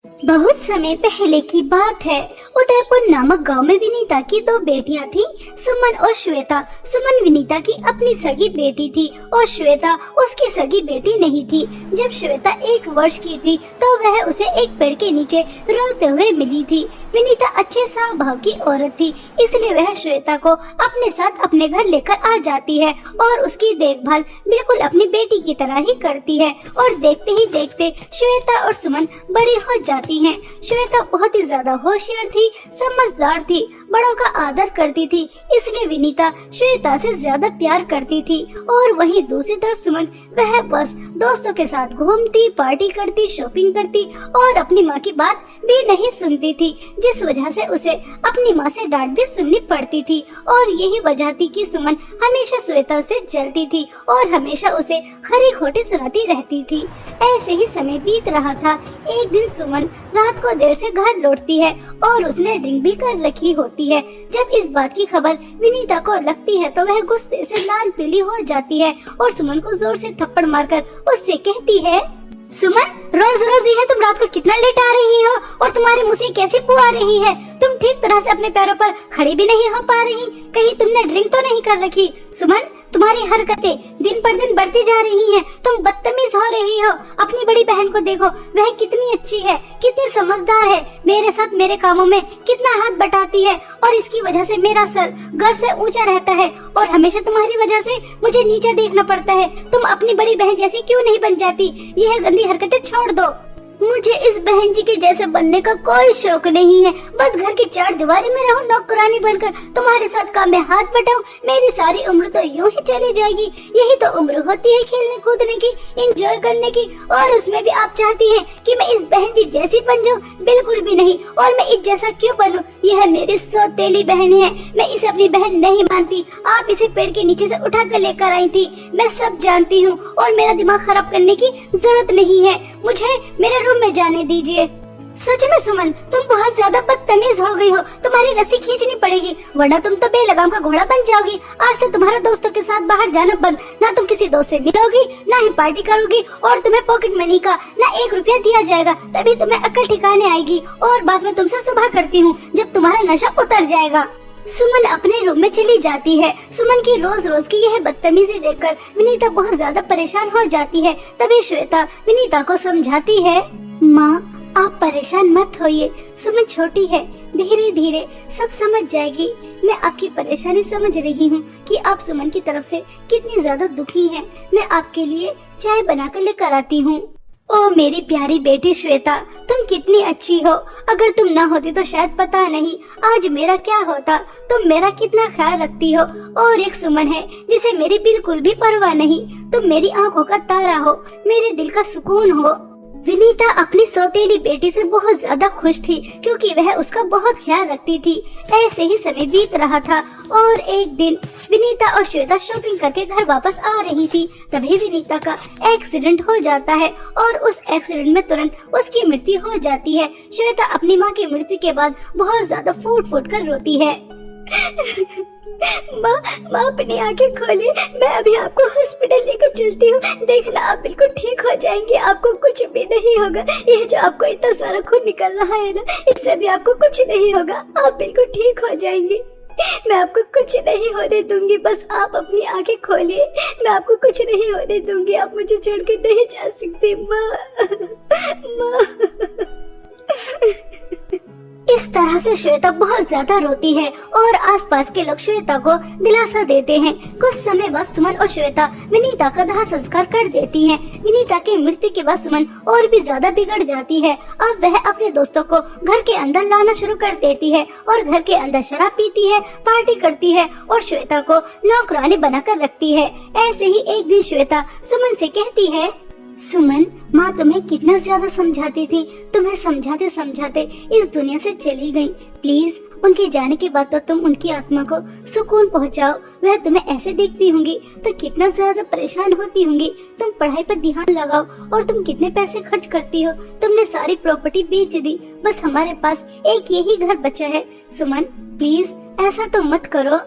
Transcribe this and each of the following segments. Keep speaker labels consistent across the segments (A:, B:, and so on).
A: बहुत समय पहले की बात है। उदयपुर नामक गांव में विनीता की दो बेटियां थीं, सुमन और श्वेता। सुमन विनीता की अपनी सगी बेटी थी और श्वेता उसकी सगी बेटी नहीं थी। जब श्वेता 1 वर्ष की थी तो वह उसे एक पेड़ के नीचे रोते हुए मिली थी। विनीता अच्छे स्वभाव की औरत थी, इसलिए वह श्वेता को अपने साथ अपने घर लेकर आ जाती है और उसकी देखभाल बिल्कुल अपनी बेटी की तरह ही करती है। और देखते ही देखते श्वेता और सुमन बड़ी हो जाती हैं। श्वेता बहुत ही ज्यादा होशियार थी, समझदार थी, बड़ों का आदर करती थी, इसलिए विनीता श्वेता से ज्यादा प्यार करती थी। और वहीं दूसरी तरफ सुमन, वह बस दोस्तों के साथ घूमती, पार्टी करती, शॉपिंग करती और अपनी माँ की बात भी नहीं सुनती थी, जिस वजह से उसे अपनी माँ से डांट भी सुननी पड़ती थी। और यही वजह थी कि सुमन हमेशा श्वेता से जलती थी और हमेशा उसे खरी खोटी सुनाती रहती थी। ऐसे ही समय बीत रहा था। एक दिन सुमन रात को देर से घर लौटती है और उसने ड्रिंक भी कर रखी होती है। जब इस बात की खबर विनीता को लगती है तो वह गुस्से से लाल पीली हो जाती है और सुमन को जोर से थप्पड़ मारकर उससे कहती है, सुमन, रोज रोज ये तुम रात को कितना लेट आ रही हो और तुम्हारे मुंह से कैसी बू आ रही है? तुम ठीक तरह से अपने पैरों पर खड़ी भी नहीं हो पा रही, कहीं तुमने ड्रिंक तो नहीं कर रखी? सुमन, तुम्हारी हरकतें दिन पर दिन बढ़ती जा रही हैं, तुम बदतमीज हो रही हो। अपनी बड़ी बहन को देखो, वह कितनी अच्छी है, कितनी समझदार है, मेरे साथ मेरे कामों में कितना हाथ बटाती है और इसकी वजह से मेरा सर गर्व से ऊंचा रहता है और हमेशा तुम्हारी वजह से मुझे नीचे देखना पड़ता है। तुम अपनी बड़ी बहन जैसी क्यों नहीं बन जाती? यह गंदी हरकतें छोड़ दो। मुझे इस बहन जी के जैसे बनने का कोई शौक नहीं है। बस घर की 4 दीवारी में रहूं नौकरानी बनकर, तुम्हारे साथ काम में हाथ बटाऊं। मेरी सारी उम्र तो यूं ही चली जाएगी। यही तो उम्र होती है खेलने कूदने की, एंजॉय करने की, और उसमें भी आप चाहती हैं कि मैं इस बहन जी जैसी बन जाऊं? बिल्कुल भी नहीं। और मैं इस जैसा क्यों बनूं? यह मेरी सौतेली बहन है, मैं इसे अपनी बहन नहीं मानती। आप इसे पेड़ के नीचे से उठा कर लेकर आई थी, मैं सब जानती हूँ और मेरा दिमाग खराब करने की जरूरत नहीं है। मुझे मेरे रूम में जाने दीजिए। सच में सुमन, तुम बहुत ज्यादा बदतमीज हो गई हो। तुम्हारी रस्सी खींचनी पड़ेगी, वरना तुम तो बेलगाम का घोड़ा बन जाओगी। आज से तुम्हारा दोस्तों के साथ बाहर जाना बंद। ना तुम किसी दोस्त से मिलोगी, ना ही पार्टी करोगी, और तुम्हें पॉकेट मनी का ना 1 रुपया दिया जाएगा। तभी तुम्हें अक्ल ठिकाने आएगी। और बाद में तुमसे सुबह करती हूँ, जब तुम्हारा नशा उतर जाएगा। सुमन अपने रूम में चली जाती है। सुमन की रोज रोज की यह बदतमीजी देखकर विनीता बहुत ज्यादा परेशान हो जाती है। तभी श्वेता विनीता को समझाती है, माँ, आप परेशान मत होइए, सुमन छोटी है, धीरे धीरे सब समझ जाएगी। मैं आपकी परेशानी समझ रही हूँ कि आप सुमन की तरफ से कितनी ज्यादा दुखी हैं। मैं आपके लिए चाय बनाकर लेकर आती हूँ। ओ मेरी प्यारी बेटी श्वेता, तुम कितनी अच्छी हो। अगर तुम ना होती तो शायद पता नहीं आज मेरा क्या होता। तुम मेरा कितना ख्याल रखती हो। और एक सुमन है जिसे मेरी बिल्कुल भी परवाह नहीं। तुम मेरी आंखों का तारा हो, मेरे दिल का सुकून हो। विनीता अपनी सौतेली बेटी से बहुत ज्यादा खुश थी क्योंकि वह उसका बहुत ख्याल रखती थी। ऐसे ही समय बीत रहा था और एक दिन विनीता और श्वेता शॉपिंग करके घर वापस आ रही थी। तभी विनीता का एक्सीडेंट हो जाता है और उस एक्सीडेंट में तुरंत उसकी मृत्यु हो जाती है। श्वेता अपनी माँ की मृत्यु के बाद बहुत ज्यादा फूट फूट कर रोती है। माँ अपनी आंखें खोले, मैं अभी आपको हॉस्पिटल लेकर चलती हूँ। देखना आप बिल्कुल ठीक हो जाएंगे, आपको कुछ भी नहीं होगा। ये जो आपको इतना सारा खून निकल रहा है ना, इससे भी आपको कुछ नहीं होगा। आप बिल्कुल ठीक हो जाएंगे, मैं आपको कुछ नहीं होने दूंगी। बस आप अपनी आंखें खोलिए, मैं आपको कुछ नहीं होने दूंगी। आप मुझे छोड़ के नहीं जा सकते माँ। इस तरह से श्वेता बहुत ज्यादा रोती है और आसपास के लोग श्वेता को दिलासा देते हैं। कुछ समय बाद सुमन और श्वेता विनीता का दाह संस्कार कर देती हैं। विनीता की मृत्यु के बाद सुमन और भी ज्यादा बिगड़ जाती है। अब वह अपने दोस्तों को घर के अंदर लाना शुरू कर देती है और घर के अंदर शराब पीती है, पार्टी करती है और श्वेता को नौकरानी बनाकर रखती है। ऐसे ही एक दिन श्वेता सुमन से कहती है, सुमन, माँ तुम्हें कितना ज्यादा समझाती थी, तुम्हें समझाते समझाते इस दुनिया से चली गई। प्लीज उनके जाने के बाद तो तुम उनकी आत्मा को सुकून पहुँचाओ। वह तुम्हें ऐसे देखती होंगी तो कितना ज्यादा परेशान होती होंगी। तुम पढ़ाई पर ध्यान लगाओ। और तुम कितने पैसे खर्च करती हो, तुमने सारी प्रॉपर्टी बेच दी, बस हमारे पास एक यही घर बचा है। सुमन प्लीज ऐसा तो मत करो।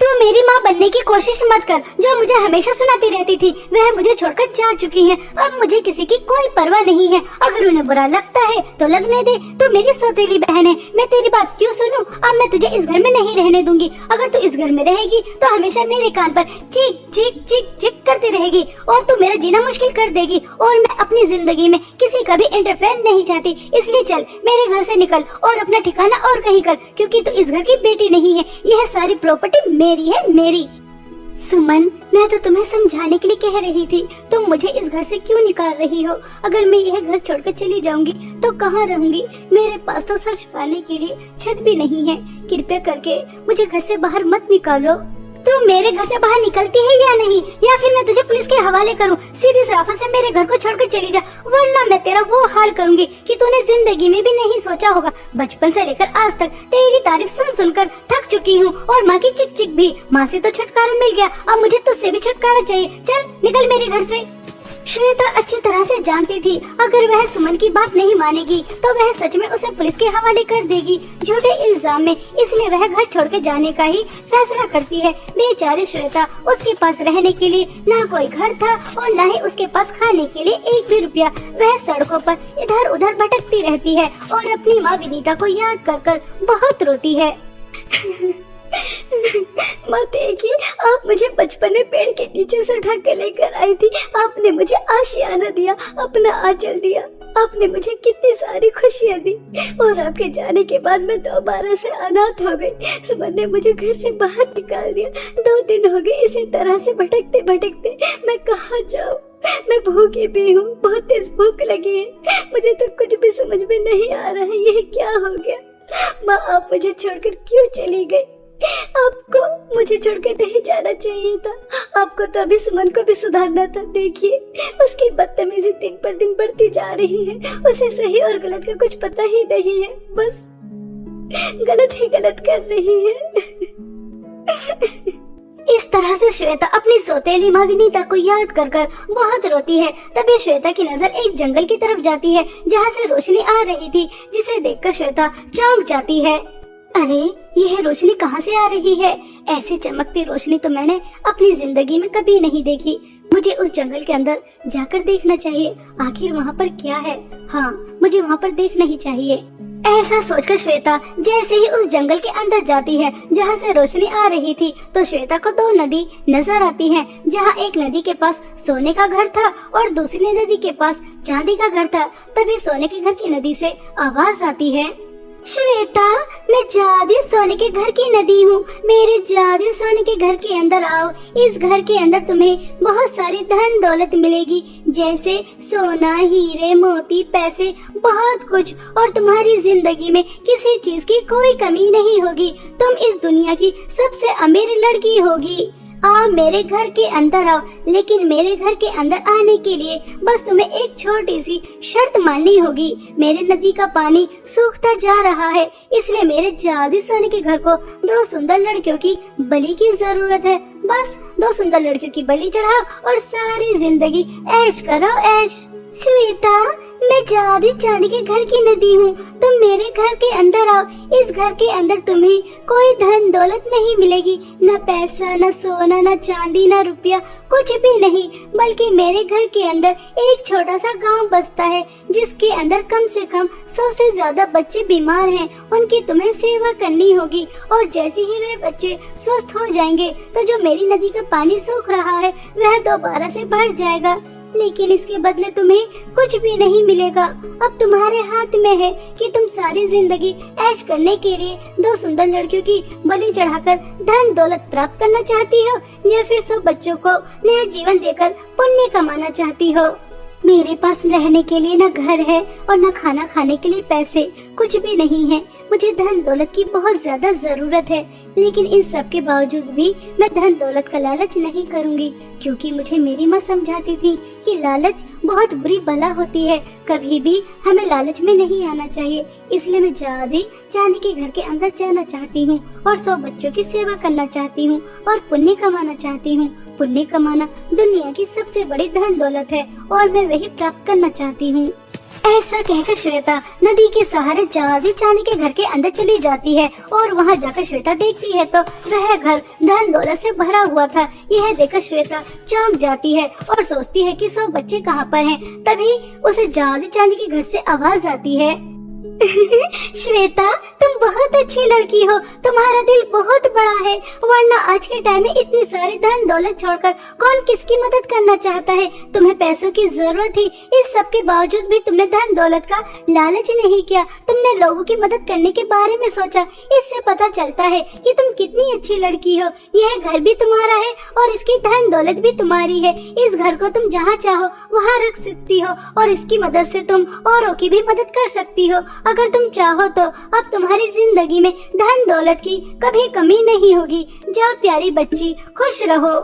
A: तू मेरी माँ बनने की कोशिश मत कर। जो मुझे हमेशा सुनाती रहती थी वह मुझे छोड़कर जा चुकी है। अब मुझे किसी की कोई परवाह नहीं है। अगर उन्हें बुरा लगता है तो लगने दे। तू मेरी सौतेली बहन है, मैं तेरी बात क्यों सुनूं? अब मैं तुझे इस घर में नहीं रहने दूंगी। अगर तू इस घर में रहेगी तो हमेशा मेरे कान पर चीख चीख चीख चीख करती रहेगी और तू मेरा जीना मुश्किल कर देगी। और मैं अपनी जिंदगी में किसी का भी इंटरफेयर नहीं चाहती। इसलिए चल मेरे घर से निकल और अपना ठिकाना और कहीं कर, क्योंकि तू इस घर की बेटी नहीं है। यह सारी प्रॉपर्टी मेरी है, मेरी। सुमन, मैं तो तुम्हें समझाने के लिए कह रही थी। तुम मुझे इस घर से क्यों निकाल रही हो? अगर मैं यह घर छोड़कर चली जाऊंगी तो कहाँ रहूंगी? मेरे पास तो सर छुपाने के लिए छत भी नहीं है। कृपया करके मुझे घर से बाहर मत निकालो। तू मेरे घर से बाहर निकलती है या नहीं, या फिर मैं तुझे पुलिस के हवाले करूं? सीधी सराफत से मेरे घर को छोड़कर चली जा, वरना मैं तेरा वो हाल करूंगी कि तूने जिंदगी में भी नहीं सोचा होगा। बचपन से लेकर आज तक तेरी तारीफ सुन सुनकर थक चुकी हूँ, और माँ की चिक चिक भी। माँ से तो छुटकारा मिल गया, अब मुझे तुझसे भी छुटकारा चाहिए। चल निकल मेरे घर से। श्वेता अच्छी तरह से जानती थी अगर वह सुमन की बात नहीं मानेगी तो वह सच में उसे पुलिस के हवाले कर देगी झूठे इल्जाम में। इसलिए वह घर छोड़कर जाने का ही फैसला करती है। बेचारी श्वेता, उसके पास रहने के लिए ना कोई घर था और ना ही उसके पास खाने के लिए एक भी रुपया। वह सड़कों पर इधर उधर भटकती रहती है और अपनी माँ विनीता को याद कर कर बहुत रोती है। माँ देखिए, आप मुझे बचपन में पेड़ के नीचे से उठा के लेकर आई थी। आपने मुझे आशियाना दिया, अपना आंचल दिया। आपने मुझे कितनी सारी खुशियाँ दी, और आपके जाने के बाद मैं दोबारा से अनाथ हो गई। सुमन ने मुझे घर से बाहर निकाल दिया। 2 दिन हो गए इसी तरह से भटकते भटकते। मैं कहाँ जाऊँ? मैं भूखी भी हूँ, बहुत तेज भूख लगी है। मुझे तो कुछ भी समझ में नहीं आ रहा है, ये क्या हो गया? माँ, आप मुझे छोड़कर क्यों चली गई? आपको मुझे छोड़कर नहीं जाना चाहिए था। आपको तो अभी सुमन को भी सुधारना था। देखिए, उसकी बदतमीजी दिन पर दिन बढ़ती जा रही है। उसे सही और गलत का कुछ पता ही नहीं है, बस गलत ही गलत कर रही है। इस तरह से श्वेता अपनी सौतेली माँ विनीता को याद कर कर बहुत रोती है। तभी श्वेता की नजर एक जंगल की तरफ जाती है जहाँ से रोशनी आ रही थी, जिसे देखकर श्वेता चौंक जाती है। अरे, यह रोशनी कहाँ से आ रही है? ऐसी चमकती रोशनी तो मैंने अपनी जिंदगी में कभी नहीं देखी। मुझे उस जंगल के अंदर जाकर देखना चाहिए, आखिर वहाँ पर क्या है। हाँ, मुझे वहाँ पर देखना ही चाहिए। ऐसा सोचकर श्वेता जैसे ही उस जंगल के अंदर जाती है जहाँ से रोशनी आ रही थी, तो श्वेता को 2 नदी नजर आती हैं, जहाँ एक नदी के पास सोने का घर था और दूसरी नदी के पास चांदी का घर था। तभी सोने के घर की नदी से आवाज आती है, श्वेता, मैं जादू सोने के घर की नदी हूँ। मेरे जादू सोने के घर के अंदर आओ। इस घर के अंदर तुम्हें बहुत सारी धन दौलत मिलेगी, जैसे सोना, हीरे, मोती, पैसे, बहुत कुछ। और तुम्हारी जिंदगी में किसी चीज की कोई कमी नहीं होगी। तुम इस दुनिया की सबसे अमीर लड़की होगी। आओ मेरे घर के अंदर आओ, लेकिन मेरे घर के अंदर आने के लिए बस तुम्हें एक छोटी सी शर्त माननी होगी। मेरे नदी का पानी सूखता जा रहा है, इसलिए मेरे जादू सोने के घर को 2 सुंदर लड़कियों की बलि की जरूरत है। बस 2 सुंदर लड़कियों की बलि चढ़ाओ और सारी जिंदगी ऐश करो, ऐश। श्वेता, मैं जादू चांदी के घर की नदी हूँ। तुम मेरे घर के अंदर आओ। इस घर के अंदर तुम्हें कोई धन दौलत नहीं मिलेगी, न पैसा, न सोना, न चांदी, न रुपया, कुछ भी नहीं। बल्कि मेरे घर के अंदर एक छोटा सा गांव बसता है, जिसके अंदर कम से कम 100 से ज्यादा बच्चे बीमार हैं। उनकी तुम्हें सेवा करनी होगी, और जैसे ही वे बच्चे स्वस्थ हो जाएंगे तो जो मेरी नदी का पानी सूख रहा है वह दोबारा से भर जाएगा। लेकिन इसके बदले तुम्हें कुछ भी नहीं मिलेगा। अब तुम्हारे हाथ में है कि तुम सारी जिंदगी ऐश करने के लिए 2 सुंदर लड़कियों की बलि चढ़ाकर धन दौलत प्राप्त करना चाहती हो, या फिर 100 बच्चों को नया जीवन देकर पुण्य कमाना चाहती हो। मेरे पास रहने के लिए न घर है और न खाना खाने के लिए पैसे, कुछ भी नहीं है। मुझे धन दौलत की बहुत ज्यादा जरूरत है, लेकिन इन सब के बावजूद भी मैं धन दौलत का लालच नहीं करूंगी, क्योंकि मुझे मेरी माँ समझाती थी कि लालच बहुत बुरी बला होती है। कभी भी हमें लालच में नहीं आना चाहिए। इसलिए मैं जादू चांदी के घर के अंदर जाना चाहती हूँ और 100 बच्चों की सेवा करना चाहती हूँ और पुण्य कमाना चाहती हूँ। पुण्य कमाना दुनिया की सबसे बड़ी धन दौलत है और मैं वही प्राप्त करना चाहती हूँ। ऐसा कहकर श्वेता नदी के सहारे जादू चांदी के घर के अंदर चली जाती है और वहाँ जाकर श्वेता देखती है तो वह घर धन दौलत से भरा हुआ था। यह देखकर श्वेता चौंक जाती है और सोचती है कि सब बच्चे कहाँ पर हैं। तभी उसे जादू चांदी के घर से आवाज आती है, श्वेता तुम बहुत अच्छी लड़की हो, तुम्हारा दिल बहुत बड़ा है, वरना आज के टाइम में इतनी सारी धन दौलत छोड़कर कौन किसकी मदद करना चाहता है। तुम्हें पैसों की जरूरत थी, इस सब के बावजूद भी तुमने धन दौलत का लालच नहीं किया, तुमने लोगों की मदद करने के बारे में सोचा। इससे पता चलता है कि तुम कितनी अच्छी लड़की हो। यह घर भी तुम्हारा है और इसकी धन दौलत भी तुम्हारी है। इस घर को तुम जहाँ चाहो वहाँ रख सकती हो और इसकी मदद से तुम औरों की भी मदद कर सकती हो। अगर तुम चाहो तो अब तुम्हारी जिंदगी में धन दौलत की कभी कमी नहीं होगी। जाओ प्यारी बच्ची, खुश रहो।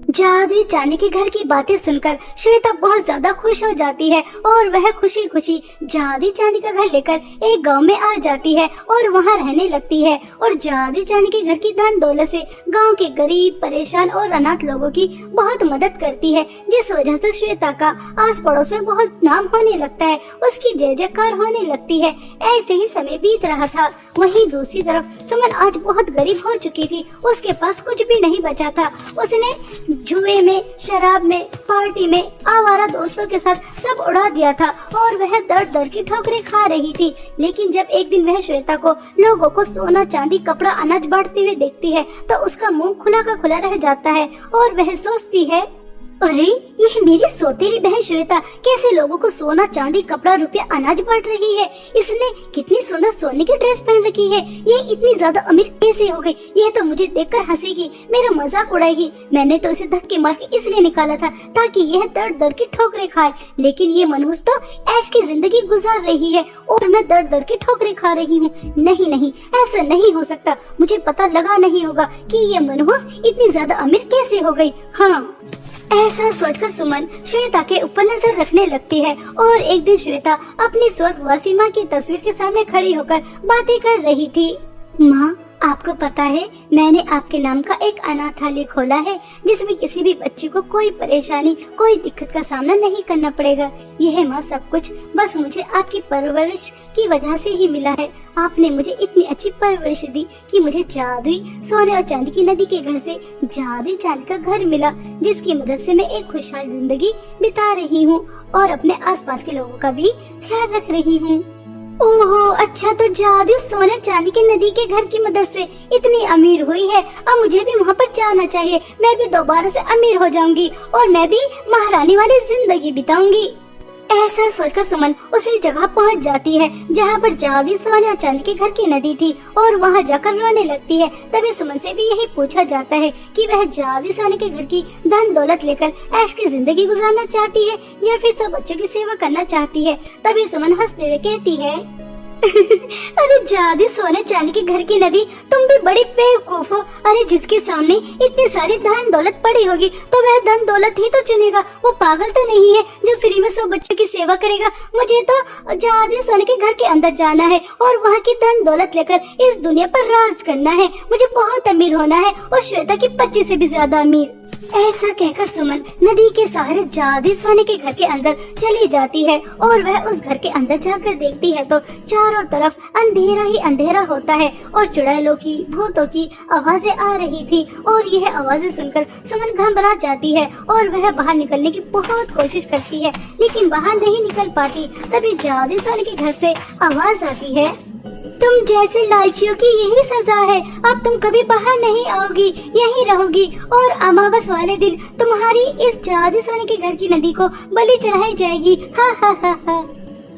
A: जादू चांदी के घर की बातें सुनकर श्वेता बहुत ज्यादा खुश हो जाती है और वह खुशी खुशी जादू चांदी का घर लेकर एक गांव में आ जाती है और वहां रहने लगती है और जादू चांदी के घर की धन दौलत से गांव के गरीब, परेशान और अनाथ लोगों की बहुत मदद करती है, जिस वजह से श्वेता का आस पड़ोस में बहुत नाम होने लगता है, उसकी जय जयकार होने लगती है। ऐसे ही समय बीत रहा था। वहीं दूसरी तरफ सुमन आज बहुत गरीब हो चुकी थी, उसके पास कुछ भी नहीं बचा था। उसने जुए में, शराब में, पार्टी में, आवारा दोस्तों के साथ सब उड़ा दिया था और वह दर दर की ठोकरें खा रही थी। लेकिन जब एक दिन वह श्वेता को लोगों को सोना, चांदी, कपड़ा, अनाज बांटते हुए देखती है तो उसका मुंह खुला का खुला रह जाता है और वह सोचती है, अरे यह मेरी सौतेली बहन श्वेता कैसे लोगों को सोना, चांदी, कपड़ा, रुपया, अनाज बांट रही है। इसने कितनी सुंदर सोने की ड्रेस पहन रखी है। ये इतनी ज्यादा अमीर कैसे हो गई। यह तो मुझे देखकर हंसेगी, मेरा मजाक उड़ाएगी। मैंने तो इसे धक्के मार के इसलिए निकाला था ताकि यह दर दर की ठोकरें खाए, लेकिन ये मनहूस तो ऐश की जिंदगी गुजार रही है और मैं दर दर की ठोकरें खा रही हूँ। नहीं नहीं, ऐसा नहीं हो सकता। मुझे पता लगा नहीं होगा कि ये मनहूस इतनी ज्यादा अमीर कैसे हो गई। हाँ, ऐसा सोचकर सुमन श्वेता के ऊपर नजर रखने लगती है और एक दिन श्वेता अपनी स्वर्गवासी माँ की तस्वीर के सामने खड़ी होकर बातें कर रही थी। माँ, आपको पता है मैंने आपके नाम का एक अनाथालय खोला है जिसमें किसी भी बच्चे को कोई परेशानी, कोई दिक्कत का सामना नहीं करना पड़ेगा। यह माँ सब कुछ बस मुझे आपकी परवरिश की वजह से ही मिला है। आपने मुझे इतनी अच्छी परवरिश दी कि मुझे जादुई सोने और चांदी की नदी के घर से जादुई चांदी का घर मिला, जिसकी मदद से मैं एक खुशहाल जिंदगी बिता रही हूँ और अपने आसपास के लोगों का भी ख्याल रख रही हूँ। ओहो, अच्छा, तो जादू सोने चांदी की नदी के घर की मदद से इतनी अमीर हुई है। अब मुझे भी वहाँ पर जाना चाहिए। मैं भी दोबारा से अमीर हो जाऊंगी और मैं भी महारानी वाली जिंदगी बिताऊंगी। ऐसा सोचकर सुमन उसी जगह पहुंच जाती है जहां पर जादू सोने और चांदी के घर की नदी थी और वहां जाकर रोने लगती है। तभी सुमन से भी यही पूछा जाता है कि वह जादू सोने के घर की धन दौलत लेकर ऐश की जिंदगी गुजारना चाहती है या फिर सब बच्चों की सेवा करना चाहती है। तभी सुमन हंसते हुए कहती है, अरे जादू सोने चांदी के घर की नदी, तुम भी बड़ी बेवकूफ हो। अरे जिसके सामने इतनी सारी धन दौलत पड़ी होगी तो वह धन दौलत ही तो चुनेगा। वो पागल तो नहीं है जो फ्री में 100 बच्चों की सेवा करेगा। मुझे तो जादू सोने के घर के अंदर जाना है और वहाँ की धन दौलत लेकर इस दुनिया पर राज करना है। मुझे बहुत अमीर होना है और श्वेता की 25 से भी ज्यादा अमीर। ऐसा कहकर सुमन नदी के सहारे जादू सोने के घर के अंदर चली जाती है और वह उस घर के अंदर जाकर देखती है तो चारों तरफ अंधेरा ही अंधेरा होता है और चुड़ैलों की, भूतों की आवाजें आ रही थी और यह आवाजें सुनकर सुमन घबरा जाती है और वह बाहर निकलने की बहुत कोशिश करती है लेकिन बाहर नहीं निकल पाती। तभी जादू सोने के घर से आवाज आती है, तुम जैसे लालचियों की यही सजा है। अब तुम कभी बाहर नहीं आओगी, यहीं रहोगी और अमावस वाले दिन तुम्हारी इस जादू सोने के घर की नदी को बलि चढ़ाई जाएगी। हा हा हा हा।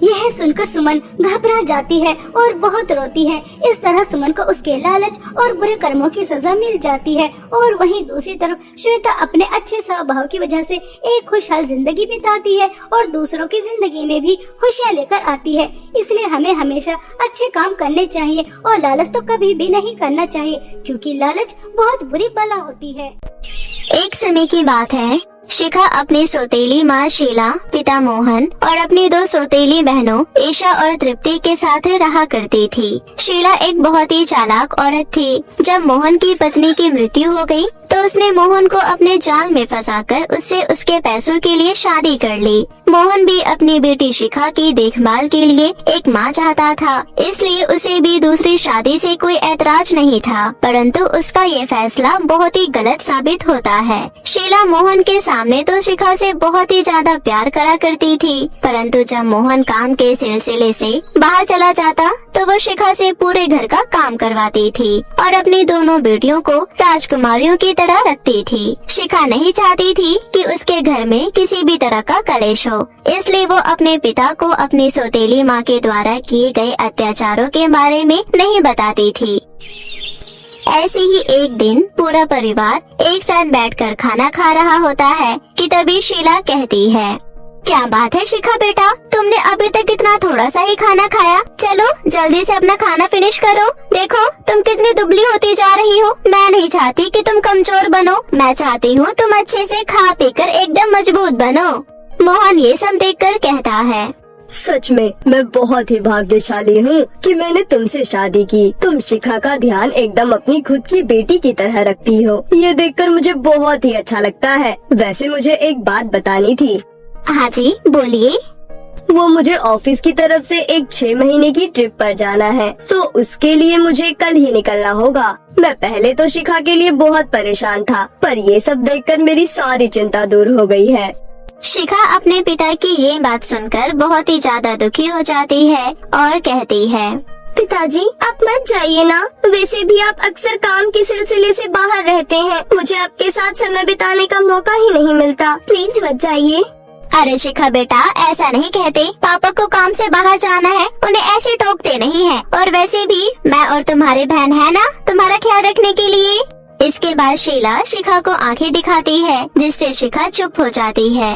A: यह सुनकर सुमन घबरा जाती है और बहुत रोती है। इस तरह सुमन को उसके लालच और बुरे कर्मों की सजा मिल जाती है और वहीं दूसरी तरफ श्वेता अपने अच्छे स्वभाव की वजह से एक खुशहाल जिंदगी बिताती है और दूसरों की जिंदगी में भी खुशियाँ लेकर आती है। इसलिए हमें हमेशा अच्छे काम करने चाहिए और लालच तो कभी भी नहीं करना चाहिए, क्योंकि लालच बहुत बुरी बला होती है।
B: एक समय की बात है, शिखा अपनी सौतेली माँ शीला, पिता मोहन और अपनी 2 सौतेली बहनों ईशा और तृप्ति के साथ रहा करती थी। शीला एक बहुत ही चालाक औरत थी। जब मोहन की पत्नी की मृत्यु हो गई तो उसने मोहन को अपने जाल में फंसाकर उससे उसके पैसों के लिए शादी कर ली। मोहन भी अपनी बेटी शिखा की देखभाल के लिए एक माँ चाहता था, इसलिए उसे भी दूसरी शादी से कोई ऐतराज नहीं था, परंतु उसका ये फैसला बहुत ही गलत साबित होता है। शीला मोहन के सामने तो शिखा से बहुत ही ज्यादा प्यार करा करती थी, परंतु जब मोहन काम के सिलसिले से बाहर चला जाता तो वो शिखा से पूरे घर का काम करवाती थी और अपनी दोनों बेटियों को राजकुमारियों की तरह रखती थी। शिखा नहीं चाहती थी कि उसके घर में किसी भी तरह का कलेश हो, इसलिए वो अपने पिता को अपनी सौतेली माँ के द्वारा किए गए अत्याचारों के बारे में नहीं बताती थी। ऐसे ही एक दिन पूरा परिवार एक साथ बैठकर खाना खा रहा होता है कि तभी शीला कहती है, क्या बात है शिखा बेटा, तुमने अभी तक इतना थोड़ा सा ही खाना खाया। चलो जल्दी से अपना खाना फिनिश करो। देखो तुम कितनी दुबली होती जा रही हो। मैं नहीं चाहती कि तुम कमजोर बनो, मैं चाहती हूँ तुम अच्छे से खा पी कर एकदम मजबूत बनो। मोहन ये सब देखकर कहता है,
C: सच में मैं बहुत ही भाग्यशाली हूँ कि मैंने तुमसे शादी की। तुम शिखा का ध्यान एकदम अपनी खुद की बेटी की तरह रखती हो। ये देखकर मुझे बहुत ही अच्छा लगता है। वैसे मुझे एक बात बतानी थी।
B: हाँ जी बोलिए।
C: वो मुझे ऑफिस की तरफ से एक 6 महीने की ट्रिप पर जाना है, तो उसके लिए मुझे कल ही निकलना होगा। मैं पहले तो शिखा के लिए बहुत परेशान था, पर ये सब देखकर मेरी सारी चिंता दूर हो गई है।
B: शिखा अपने पिता की ये बात सुनकर बहुत ही ज्यादा दुखी हो जाती है और कहती है,
A: पिताजी आप मत जाइए ना, वैसे भी आप अक्सर काम के सिलसिले से बाहर रहते हैं, मुझे आपके साथ समय बिताने का मौका ही नहीं मिलता, प्लीज मत जाइए।
B: अरे शिखा बेटा ऐसा नहीं कहते, पापा को काम से बाहर जाना है, उन्हें ऐसे टोकते नहीं है। और वैसे भी मैं और तुम्हारी बहन है ना तुम्हारा ख्याल रखने के लिए। इसके बाद शीला शिखा को आंखें दिखाती है, जिससे शिखा चुप हो जाती है।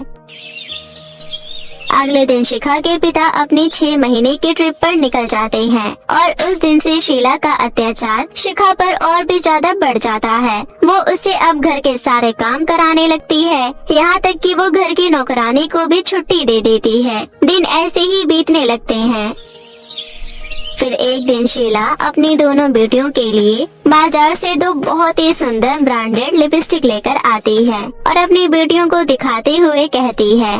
B: अगले दिन शिखा के पिता अपनी 6 महीने की ट्रिप पर निकल जाते हैं और उस दिन से शीला का अत्याचार शिखा पर और भी ज्यादा बढ़ जाता है। वो उससे अब घर के सारे काम कराने लगती है, यहाँ तक कि वो घर की नौकरानी को भी छुट्टी दे देती है। दिन ऐसे ही बीतने लगते हैं। फिर एक दिन शीला अपनी दोनों बेटियों के लिए बाजार से 2 बहुत ही सुंदर ब्रांडेड लिपस्टिक लेकर आती है और अपनी बेटियों को दिखाते हुए कहती है,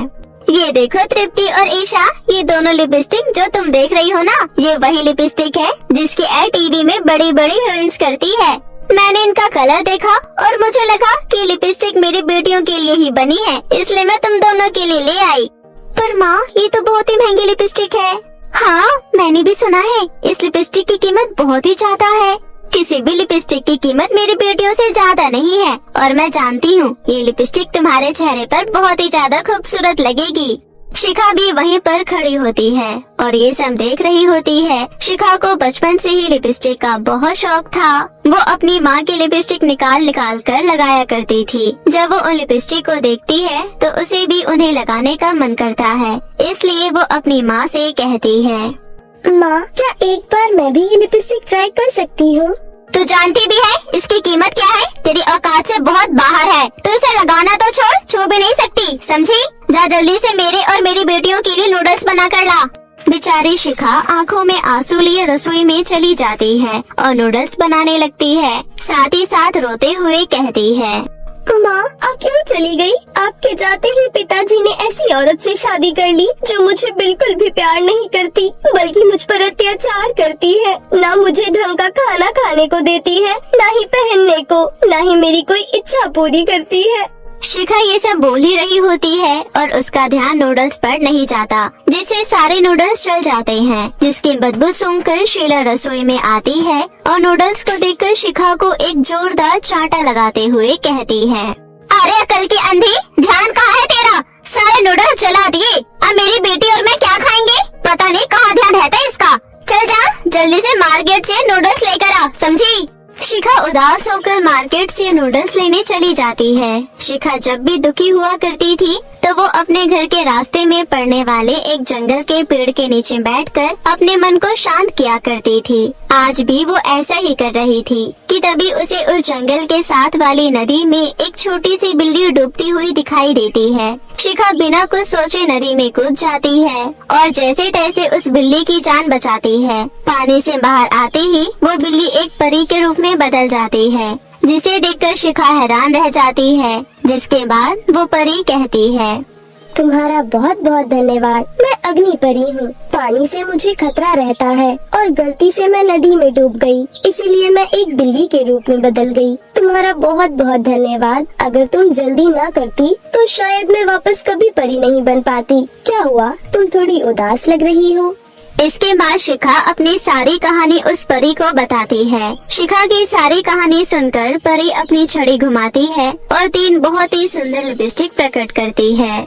B: ये देखो तृप्ति और ईशा, ये दोनों लिपस्टिक जो तुम देख रही हो ना, ये वही लिपस्टिक है जिसकी ऐड टीवी में बड़ी बड़ी हीरोइंस करती है। मैंने इनका कलर देखा और मुझे लगा कि लिपस्टिक मेरी बेटियों के लिए ही बनी है, इसलिए मैं तुम दोनों के लिए ले आई। पर माँ ये तो बहुत ही महंगी लिपस्टिक है। हाँ मैंने भी सुना है, इस लिपस्टिक की कीमत बहुत ही ज्यादा है। किसी भी लिपस्टिक की कीमत मेरी बेटियों से ज्यादा नहीं है और मैं जानती हूँ ये लिपस्टिक तुम्हारे चेहरे पर बहुत ही ज्यादा खूबसूरत लगेगी। शिखा भी वहीं पर खड़ी होती है और ये सब देख रही होती है। शिखा को बचपन से ही लिपस्टिक का बहुत शौक था। वो अपनी माँ की लिपस्टिक निकाल निकाल कर लगाया करती थी। जब वो उन लिपस्टिक को देखती है तो उसे भी उन्हें लगाने का मन करता है, इसलिए वो अपनी माँ से कहती है,
A: माँ क्या एक बार मैं भी ये लिपस्टिक ट्राई कर सकती हूँ?
B: तू जानती भी है इसकी कीमत क्या है? तेरी औकात से बहुत बाहर है। तू इसे लगाना तो छोड़, छू भी नहीं सकती, समझी? जा जल्दी से मेरे और मेरी बेटियों के लिए नूडल्स बना कर ला। बेचारी शिखा आंखों में आंसू लिए रसोई में चली जाती है और नूडल्स बनाने लगती है, साथ ही साथ रोते हुए कहती है,
A: माँ आप क्यों चली गई? आपके जाते ही पिताजी ने ऐसी औरत से शादी कर ली जो मुझे बिल्कुल भी प्यार नहीं करती, बल्कि मुझ पर अत्याचार करती है। ना मुझे ढंग का खाना खाने को देती है, ना ही पहनने को, ना ही मेरी कोई इच्छा पूरी करती है।
B: शिखा ये सब बोल ही रही होती है और उसका ध्यान नूडल्स पर नहीं जाता, जिससे सारे नूडल्स जल जाते हैं। जिसकी बदबू सूंघकर शीला रसोई में आती है और नूडल्स को देखकर शिखा को एक जोरदार चांटा लगाते हुए कहती है, अरे अकल की अंधी, ध्यान कहाँ है तेरा? सारे नूडल्स जला दिए, अब मेरी बेटी और मैं क्या खाएंगे? पता नहीं कहाँ ध्यान रहता है इसका। चल जा जल्दी से मार्केट से नूडल्स लेकर आ, समझी? शिखा उदास होकर मार्केट से नूडल्स लेने चली जाती है। शिखा जब भी दुखी हुआ करती थी तो वो अपने घर के रास्ते में पड़ने वाले एक जंगल के पेड़ के नीचे बैठकर अपने मन को शांत किया करती थी। आज भी वो ऐसा ही कर रही थी कि तभी उसे उस जंगल के साथ वाली नदी में एक छोटी सी बिल्ली डूबती हुई दिखाई देती है। शिखा बिना कुछ सोचे नदी में कूद जाती है और जैसे तैसे उस बिल्ली की जान बचाती है। पानी से बाहर आते ही वो बिल्ली एक परी के रूप में बदल जाती है। जिसे देखकर शिखा हैरान रह जाती है। जिसके बाद वो परी कहती है,
A: तुम्हारा बहुत बहुत धन्यवाद। मैं अग्नि परी हूँ। पानी से मुझे खतरा रहता है और गलती से मैं नदी में डूब गई, इसीलिए मैं एक बिल्ली के रूप में बदल गई। तुम्हारा बहुत बहुत धन्यवाद। अगर तुम जल्दी ना करती तो शायद मैं वापस कभी परी नहीं बन पाती। क्या हुआ, तुम थोड़ी उदास लग रही हो?
B: इसके बाद शिखा अपनी सारी कहानी उस परी को बताती है। शिखा की सारी कहानी सुनकर परी अपनी छड़ी घुमाती है और 3 बहुत ही सुंदर लिपस्टिक प्रकट करती है।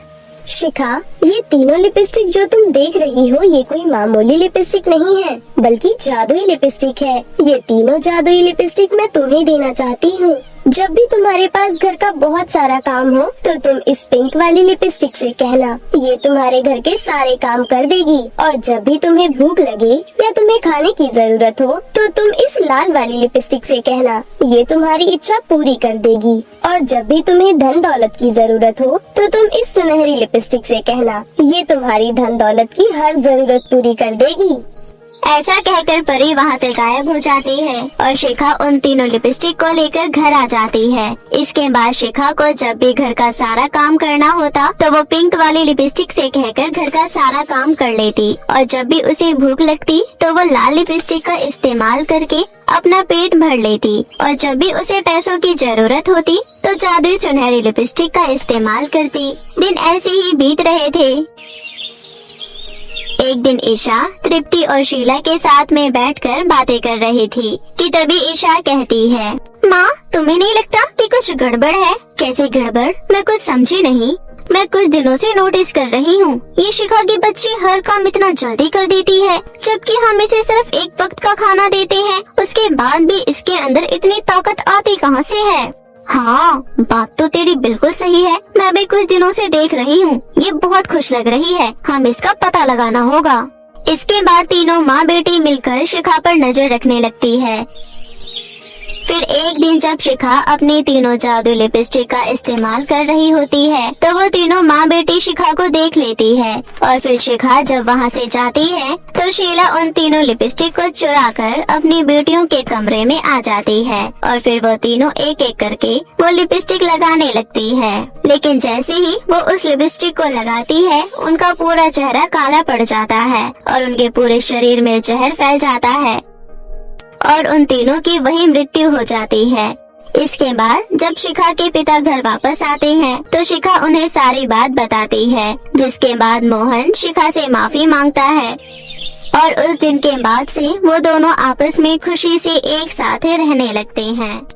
A: शिखा, ये तीनों लिपस्टिक जो तुम देख रही हो ये कोई मामूली लिपस्टिक नहीं है, बल्कि जादुई लिपस्टिक है। ये तीनों जादुई लिपस्टिक मैं तुम्हें देना चाहती हूँ। जब भी तुम्हारे पास घर का बहुत सारा काम हो तो तुम इस पिंक वाली लिपस्टिक से कहना, ये तुम्हारे घर के सारे काम कर देगी। और जब भी तुम्हें भूख लगे या तुम्हें खाने की जरूरत हो तो तुम इस लाल वाली लिपस्टिक से कहना, ये तुम्हारी इच्छा पूरी कर देगी। और जब भी तुम्हें धन दौलत की जरूरत हो तो तुम इस सुनहरी लिपस्टिक से कहना, ये तुम्हारी धन दौलत की हर जरूरत पूरी कर देगी।
B: ऐसा कहकर परी वहाँ से गायब हो जाती है और शिखा उन तीनों लिपस्टिक को लेकर घर आ जाती है। इसके बाद शिखा को जब भी घर का सारा काम करना होता तो वो पिंक वाली लिपस्टिक से कहकर घर का सारा काम कर लेती, और जब भी उसे भूख लगती तो वो लाल लिपस्टिक का इस्तेमाल करके अपना पेट भर लेती, और जब भी उसे पैसों की जरूरत होती तो जादुई सुनहरी लिपस्टिक का इस्तेमाल करती। दिन ऐसे ही बीत रहे थे। एक दिन ईशा तृप्ति और शीला के साथ में बैठकर बातें कर रही थी कि तभी ईशा कहती है, माँ, तुम्हें नहीं लगता कि कुछ गड़बड़ है? कैसे गड़बड़? मैं कुछ समझी नहीं। मैं कुछ दिनों से नोटिस कर रही हूँ, ये शिखा की बच्ची हर काम इतना जल्दी कर देती है, जबकि हम इसे सिर्फ एक वक्त का खाना देते हैं। उसके बाद भी इसके अंदर इतनी ताकत आती कहाँ से है? हाँ, बात तो तेरी बिल्कुल सही है। मैं भी कुछ दिनों से देख रही हूँ, ये बहुत खुश लग रही है। हम इसका पता लगाना होगा। इसके बाद तीनों माँ बेटी मिलकर शिखा पर नजर रखने लगती है। फिर एक दिन जब शिखा अपनी तीनों जादू लिपस्टिक का इस्तेमाल कर रही होती है तो वो तीनों माँ बेटी शिखा को देख लेती है, और फिर शिखा जब वहाँ से जाती है तो शीला उन तीनों लिपस्टिक को चुरा कर अपनी बेटियों के कमरे में आ जाती है, और फिर वो तीनों एक एक करके वो लिपस्टिक लगाने लगती है। लेकिन जैसे ही वो उस लिपस्टिक को लगाती है उनका पूरा चेहरा काला पड़ जाता है और उनके पूरे शरीर में जहर फैल जाता है और उन तीनों की वही मृत्यु हो जाती है। इसके बाद जब शिखा के पिता घर वापस आते हैं तो शिखा उन्हें सारी बात बताती है, जिसके बाद मोहन शिखा से माफी मांगता है और उस दिन के बाद से वो दोनों आपस में खुशी से एक साथ रहने लगते हैं।